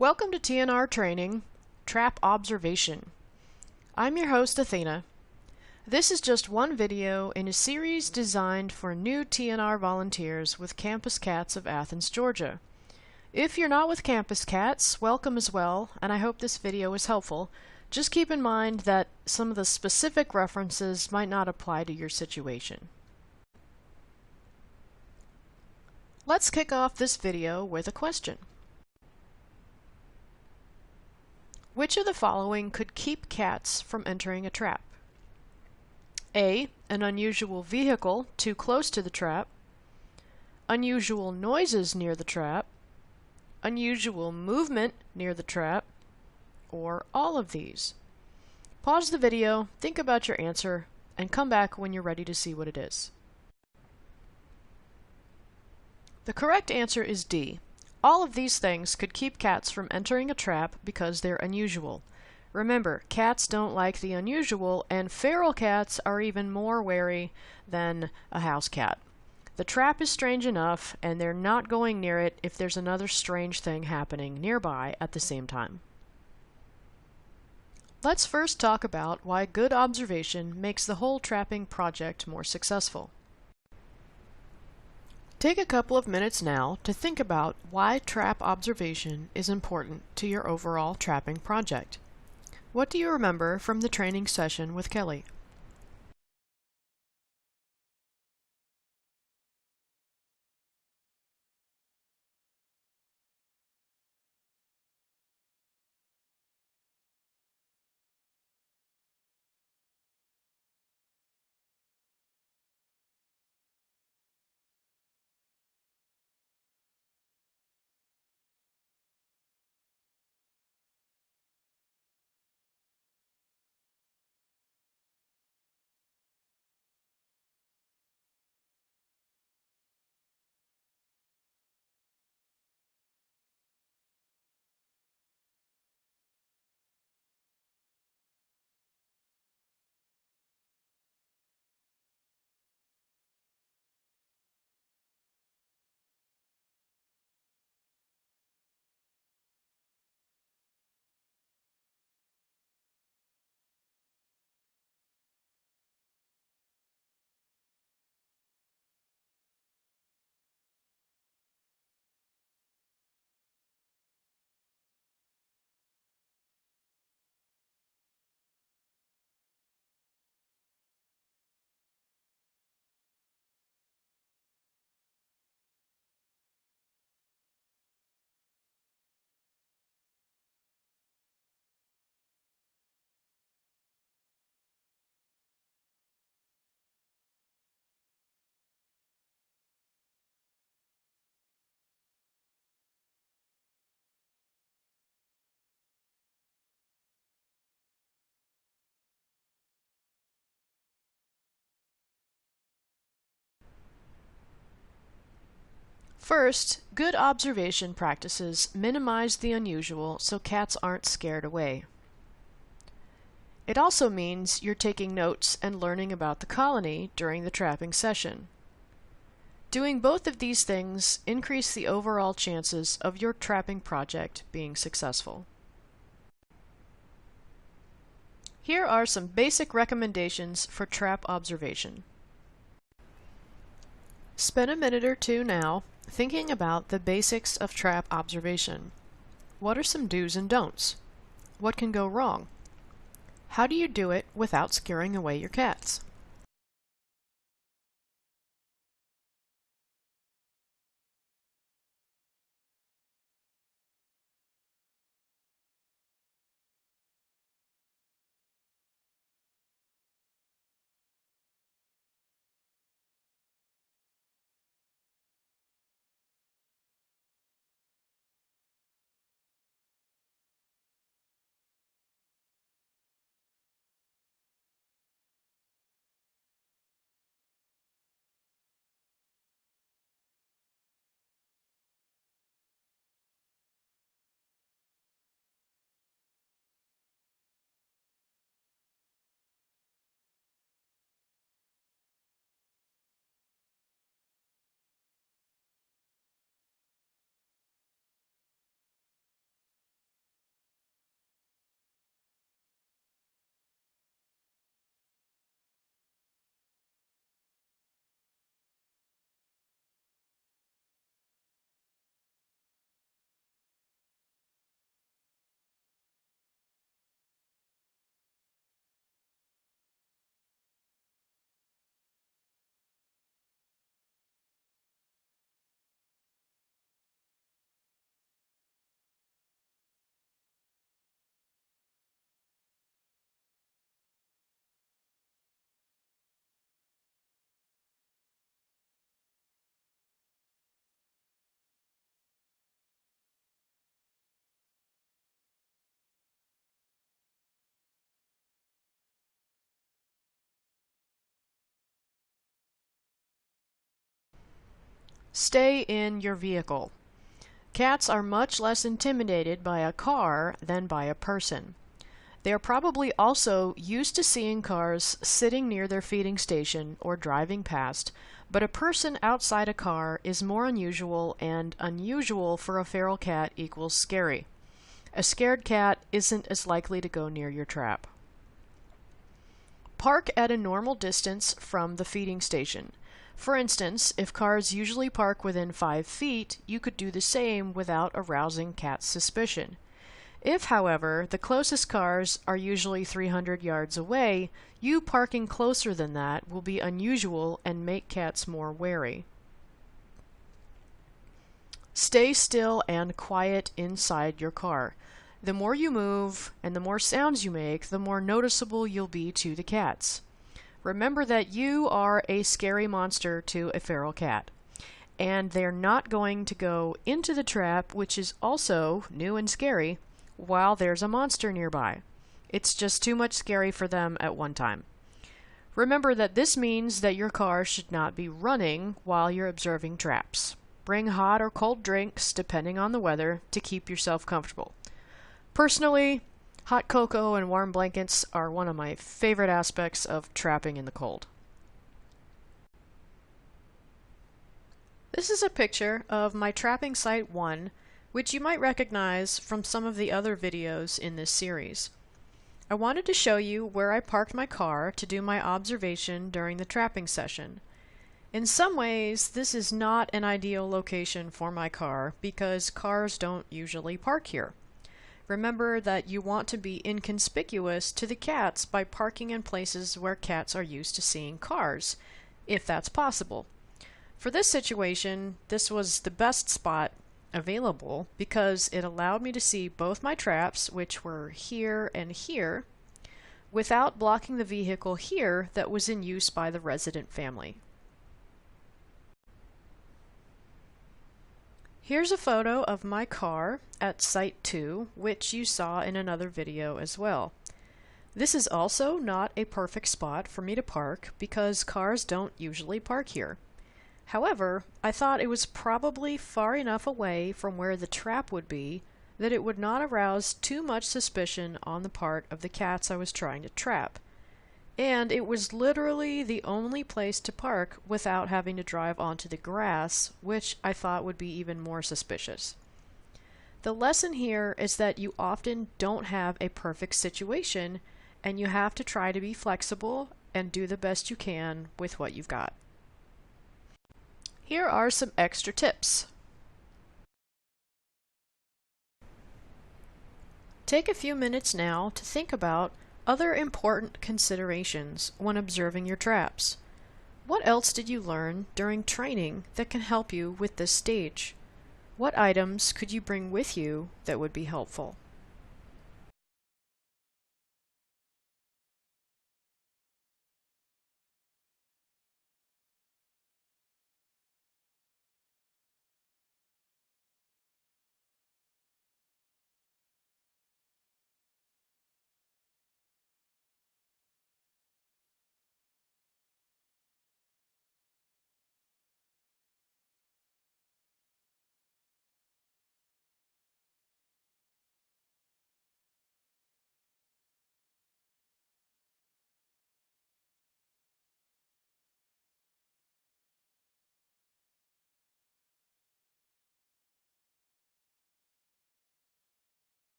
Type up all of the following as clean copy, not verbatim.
Welcome to TNR Training, Trap Observation. I'm your host, Athena. This is just one video in a series designed for new TNR volunteers with Campus Cats of Athens, Georgia. If you're not with Campus Cats, welcome as well, and I hope this video is helpful. Just keep in mind that some of the specific references might not apply to your situation. Let's kick off this video with a question. Which of the following could keep cats from entering a trap? A. An unusual vehicle too close to the trap. Unusual noises near the trap. Unusual movement near the trap. Or all of these. Pause the video, think about your answer, and come back when you're ready to see what it is. The correct answer is D. All of these things could keep cats from entering a trap because they're unusual. Remember, cats don't like the unusual, and feral cats are even more wary than a house cat. The trap is strange enough, and they're not going near it if there's another strange thing happening nearby at the same time. Let's first talk about why good observation makes the whole trapping project more successful. Take a couple of minutes now to think about why trap observation is important to your overall trapping project. What do you remember from the training session with Kelly? First, good observation practices minimize the unusual so cats aren't scared away. It also means you're taking notes and learning about the colony during the trapping session. Doing both of these things increase the overall chances of your trapping project being successful. Here are some basic recommendations for trap observation. Spend a minute or two now thinking about the basics of trap observation. What are some do's and don'ts? What can go wrong? How do you do it without scaring away your cats? Stay in your vehicle. Cats are much less intimidated by a car than by a person. They are probably also used to seeing cars sitting near their feeding station or driving past, but a person outside a car is more unusual, and unusual for a feral cat equals scary. A scared cat isn't as likely to go near your trap. Park at a normal distance from the feeding station. For instance, if cars usually park within 5 feet, you could do the same without arousing cat suspicion. If, however, the closest cars are usually 300 yards away, you parking closer than that will be unusual and make cats more wary. Stay still and quiet inside your car. The more you move and the more sounds you make, the more noticeable you'll be to the cats. Remember that you are a scary monster to a feral cat, and they're not going to go into the trap, which is also new and scary, while there's a monster nearby. It's just too much scary for them at one time. Remember that this means that your car should not be running while you're observing traps. Bring hot or cold drinks, depending on the weather, to keep yourself comfortable. Personally, hot cocoa and warm blankets are one of my favorite aspects of trapping in the cold. This is a picture of my trapping site 1, which you might recognize from some of the other videos in this series. I wanted to show you where I parked my car to do my observation during the trapping session. In some ways, this is not an ideal location for my car because cars don't usually park here. Remember that you want to be inconspicuous to the cats by parking in places where cats are used to seeing cars, if that's possible. For this situation, this was the best spot available because it allowed me to see both my traps, which were here and here, without blocking the vehicle here that was in use by the resident family. Here's a photo of my car at Site 2, which you saw in another video as well. This is also not a perfect spot for me to park because cars don't usually park here. However, I thought it was probably far enough away from where the trap would be that it would not arouse too much suspicion on the part of the cats I was trying to trap. And it was literally the only place to park without having to drive onto the grass, which I thought would be even more suspicious. The lesson here is that you often don't have a perfect situation, and you have to try to be flexible and do the best you can with what you've got. Here are some extra tips. Take a few minutes now to think about other important considerations when observing your traps. What else did you learn during training that can help you with this stage? What items could you bring with you that would be helpful?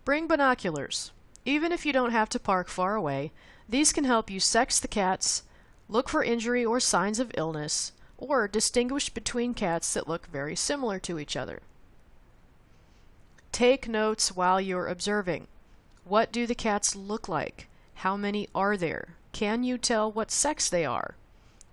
Bring binoculars. Even if you don't have to park far away, these can help you sex the cats, look for injury or signs of illness, or distinguish between cats that look very similar to each other. Take notes while you're observing. What do the cats look like? How many are there? Can you tell what sex they are?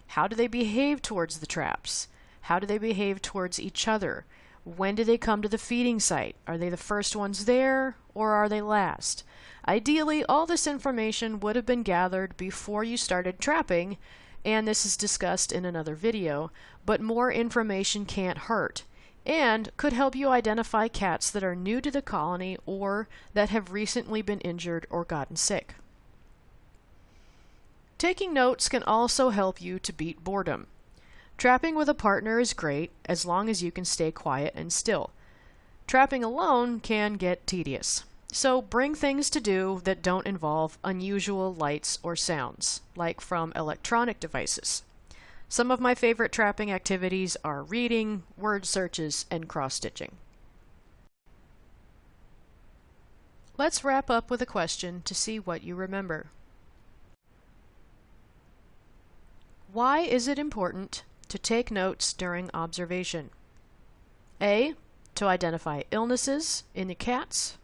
How do they behave towards the traps? How do they behave towards each other? When do they come to the feeding site? Are they the first ones there, or are they last? Ideally, all this information would have been gathered before you started trapping, and this is discussed in another video, but more information can't hurt, and could help you identify cats that are new to the colony or that have recently been injured or gotten sick. Taking notes can also help you to beat boredom. Trapping with a partner is great as long as you can stay quiet and still. Trapping alone can get tedious, so bring things to do that don't involve unusual lights or sounds, like from electronic devices. Some of my favorite trapping activities are reading, word searches, and cross-stitching. Let's wrap up with a question to see what you remember. Why is it important to take notes during observation? A. To identify illnesses in the cats.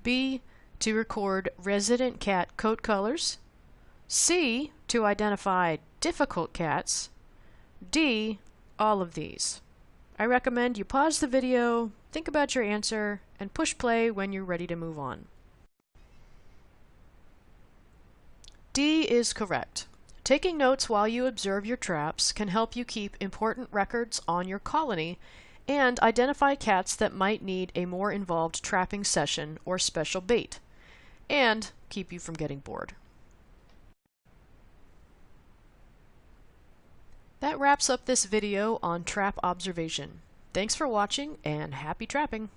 B. To record resident cat coat colors. C. To identify difficult cats. D. All of these. I recommend you pause the video, think about your answer, and push play when you're ready to move on. D is correct. Taking notes while you observe your traps can help you keep important records on your colony and identify cats that might need a more involved trapping session or special bait, and keep you from getting bored. That wraps up this video on trap observation. Thanks for watching and happy trapping!